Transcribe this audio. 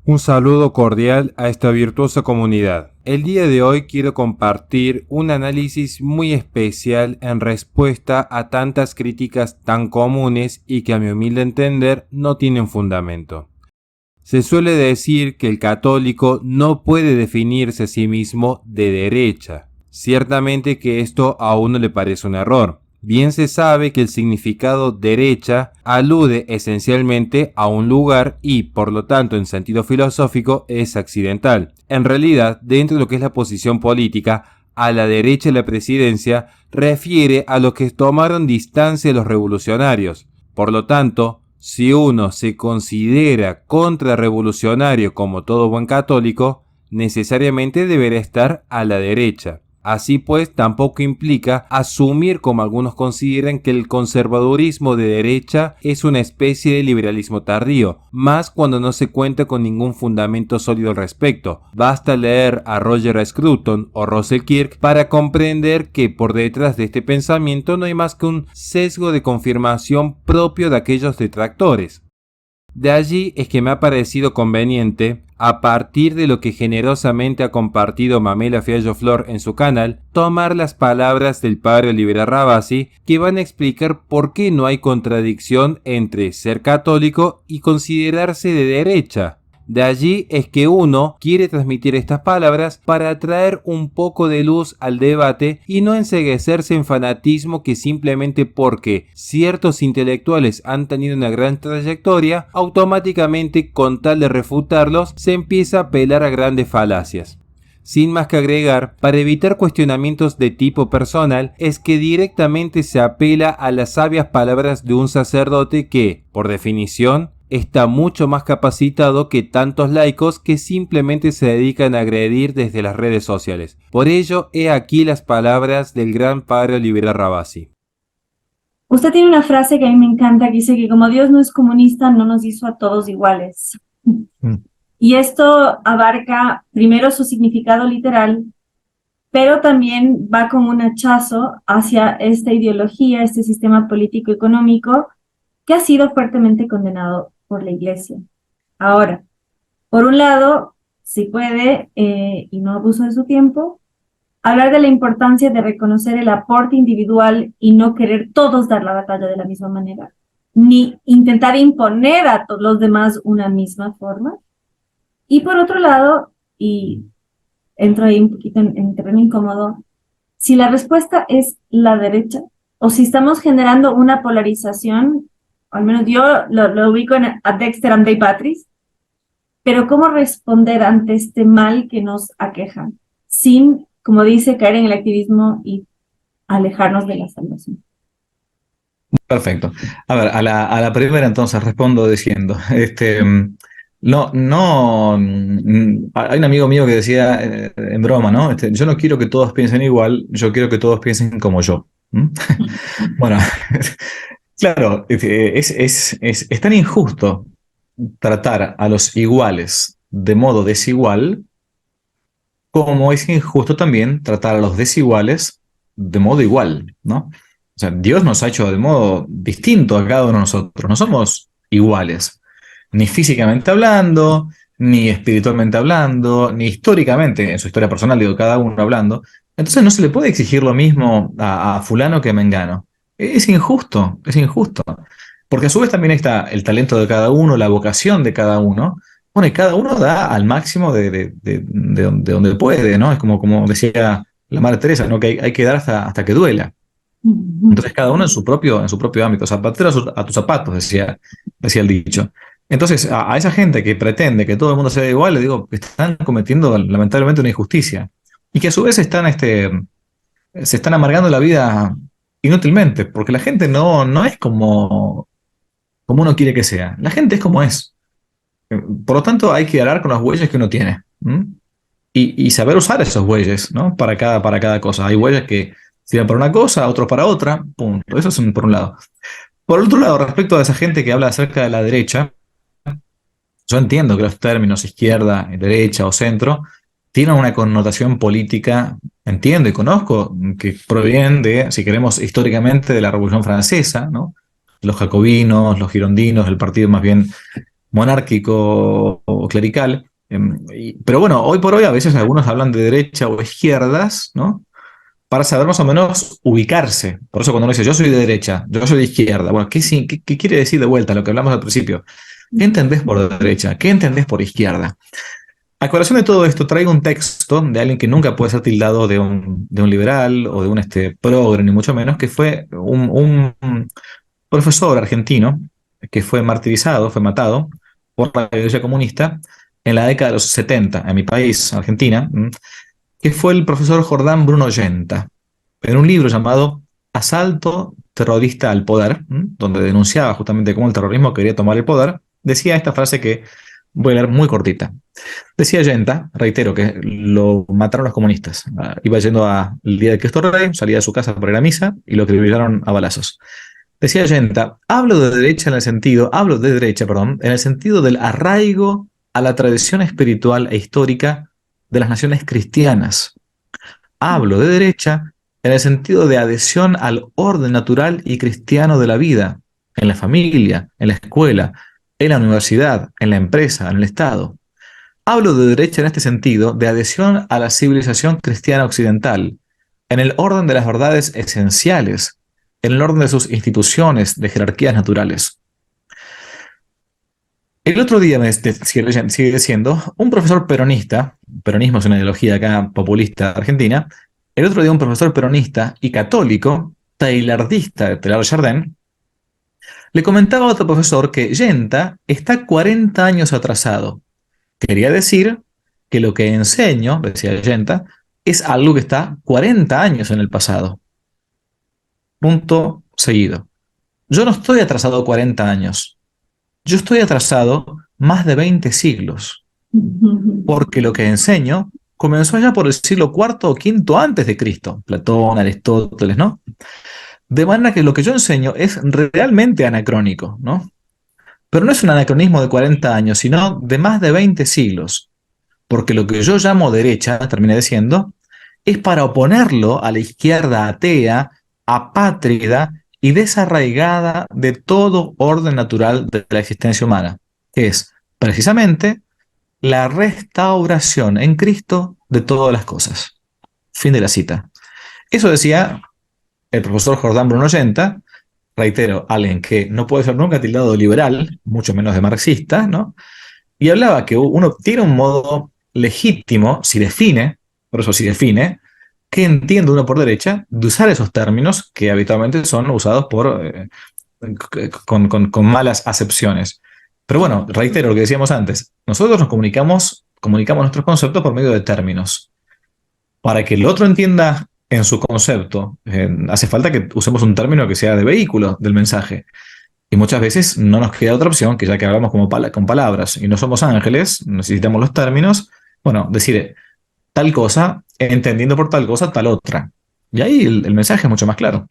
Un saludo cordial a esta virtuosa comunidad. El día de hoy quiero compartir un análisis muy especial en respuesta a tantas críticas tan comunes y que a mi humilde entender no tienen fundamento. Se suele decir que el católico no puede definirse a sí mismo de derecha. Ciertamente que esto a uno le parece un error. Bien se sabe que el significado derecha alude esencialmente a un lugar y, por lo tanto, en sentido filosófico, es accidental. En realidad, dentro de lo que es la posición política, a la derecha de la presidencia refiere a los que tomaron distancia de los revolucionarios. Por lo tanto, si uno se considera contrarrevolucionario como todo buen católico, necesariamente deberá estar a la derecha. Así pues, tampoco implica asumir, como algunos consideran, que el conservadurismo de derecha es una especie de liberalismo tardío, más cuando no se cuenta con ningún fundamento sólido al respecto. Basta leer a Roger Scruton o Russell Kirk para comprender que por detrás de este pensamiento no hay más que un sesgo de confirmación propio de aquellos detractores. De allí es que me ha parecido conveniente, a partir de lo que generosamente ha compartido Mamela Fiallo Flor en su canal, tomar las palabras del padre Olivera Rabasi que van a explicar por qué no hay contradicción entre ser católico y considerarse de derecha. De allí es que uno quiere transmitir estas palabras para traer un poco de luz al debate y no enceguecerse en fanatismo que simplemente porque ciertos intelectuales han tenido una gran trayectoria, automáticamente con tal de refutarlos se empieza a apelar a grandes falacias. Sin más que agregar, para evitar cuestionamientos de tipo personal, es que directamente se apela a las sabias palabras de un sacerdote que, por definición, está mucho más capacitado que tantos laicos que simplemente se dedican a agredir desde las redes sociales. Por ello, he aquí las palabras del gran padre Olivera Rabasi. Usted tiene una frase que a mí me encanta que dice que como Dios no es comunista, no nos hizo a todos iguales. Y esto abarca primero su significado literal, pero también va como un hachazo hacia esta ideología, este sistema político-económico que ha sido fuertemente condenado por la Iglesia. Ahora, por un lado, si puede, y no abuso de su tiempo, hablar de la importancia de reconocer el aporte individual y no querer todos dar la batalla de la misma manera, ni intentar imponer a todos los demás una misma forma. Y por otro lado, y entro ahí un poquito en terreno incómodo, si la respuesta es la derecha, o si estamos generando una polarización, al menos yo lo ubico a Dexter and Day Patris, pero ¿cómo responder ante este mal que nos aqueja? Sin, como dice, caer en el activismo y alejarnos de la salvación. Perfecto. A ver, a la primera entonces respondo diciendo, hay un amigo mío que decía en broma, ¿no? Yo no quiero que todos piensen igual, yo quiero que todos piensen como yo. ¿Mm? Bueno, claro, es tan injusto tratar a los iguales de modo desigual como es injusto también tratar a los desiguales de modo igual, ¿no? O sea, Dios nos ha hecho de modo distinto a cada uno de nosotros. No somos iguales, ni físicamente hablando, ni espiritualmente hablando, ni históricamente, en su historia personal, digo, cada uno hablando. Entonces no se le puede exigir lo mismo a fulano que a mengano. Es injusto, es injusto. Porque a su vez también está el talento de cada uno, la vocación de cada uno. Bueno, y cada uno da al máximo de donde puede, ¿no? Es como decía la Madre Teresa, ¿no? Que hay que dar hasta que duela. Entonces cada uno en su propio ámbito, zapatero a tus zapatos, decía el dicho. Entonces a esa gente que pretende que todo el mundo sea igual, le digo que están cometiendo lamentablemente una injusticia y que a su vez se están amargando la vida inútilmente, porque la gente no es como uno quiere que sea, la gente es como es. Por lo tanto hay que hablar con los bueyes que uno tiene, ¿m? Y saber usar esos bueyes, ¿no? Para cada cosa. Hay bueyes que sirven para una cosa, otros para otra, punto. Eso es por un lado. Por otro lado, respecto a esa gente que habla acerca de la derecha, yo entiendo que los términos izquierda, derecha o centro tienen una connotación política, entiendo y conozco, que provienen de, si queremos, históricamente de la Revolución Francesa, ¿no? Los jacobinos, los girondinos, el partido más bien monárquico o clerical. Pero bueno, hoy por hoy a veces algunos hablan de derecha o izquierdas, ¿no? Para saber más o menos ubicarse. Por eso cuando uno dice yo soy de derecha, yo soy de izquierda, bueno, ¿qué quiere decir de vuelta lo que hablamos al principio? ¿Qué entendés por derecha? ¿Qué entendés por izquierda? A colación de todo esto, traigo un texto de alguien que nunca puede ser tildado de un liberal o de un progre, ni mucho menos, que fue un profesor argentino que fue martirizado, fue matado por la Iglesia comunista en la década de los 70 en mi país, Argentina, que fue el profesor Jordán Bruno Yenta, en un libro llamado Asalto terrorista al poder, donde denunciaba justamente cómo el terrorismo quería tomar el poder, decía esta frase que voy a leer muy cortita. Decía Yenta, reitero, que lo mataron los comunistas. Iba yendo el día de Cristo Rey, salía de su casa para ir a misa y lo acribillaron a balazos. Decía Yenta, hablo de derecha, en el sentido del arraigo a la tradición espiritual e histórica de las naciones cristianas. Hablo de derecha en el sentido de adhesión al orden natural y cristiano de la vida, en la familia, en la escuela, en la universidad, en la empresa, en el Estado. Hablo de derecha en este sentido de adhesión a la civilización cristiana occidental, en el orden de las verdades esenciales, en el orden de sus instituciones, de jerarquías naturales. El otro día sigue diciendo un profesor peronista, peronismo es una ideología acá populista argentina, el otro día un profesor peronista y católico, tailardista de Teilhard de Chardin, le comentaba a otro profesor que Yenta está 40 años atrasado. Quería decir que lo que enseño, decía Yenta, es algo que está 40 años en el pasado. Punto seguido. Yo no estoy atrasado 40 años. Yo estoy atrasado más de 20 siglos, porque lo que enseño comenzó ya por el siglo IV o V antes de Cristo, Platón, Aristóteles, ¿no? De manera que lo que yo enseño es realmente anacrónico, ¿no? Pero no es un anacronismo de 40 años, sino de más de 20 siglos, porque lo que yo llamo derecha, terminé diciendo, es para oponerlo a la izquierda atea, apátrida y desarraigada de todo orden natural de la existencia humana, que es precisamente la restauración en Cristo de todas las cosas. Fin de la cita. Eso decía el profesor Jordán Bruno Yenta, reitero, alguien que no puede ser nunca tildado de liberal, mucho menos de marxista, ¿no? Y hablaba que uno tiene un modo legítimo, si define, por eso si define, que entiende uno por derecha, de usar esos términos que habitualmente son usados con malas acepciones. Pero bueno, reitero lo que decíamos antes, nosotros nos comunicamos nuestros conceptos por medio de términos. Para que el otro entienda en su concepto, hace falta que usemos un término que sea de vehículo del mensaje. Y muchas veces no nos queda otra opción que ya que hablamos con palabras y no somos ángeles, necesitamos los términos, bueno, decir tal cosa, entendiendo por tal cosa tal otra. Y ahí el mensaje es mucho más claro.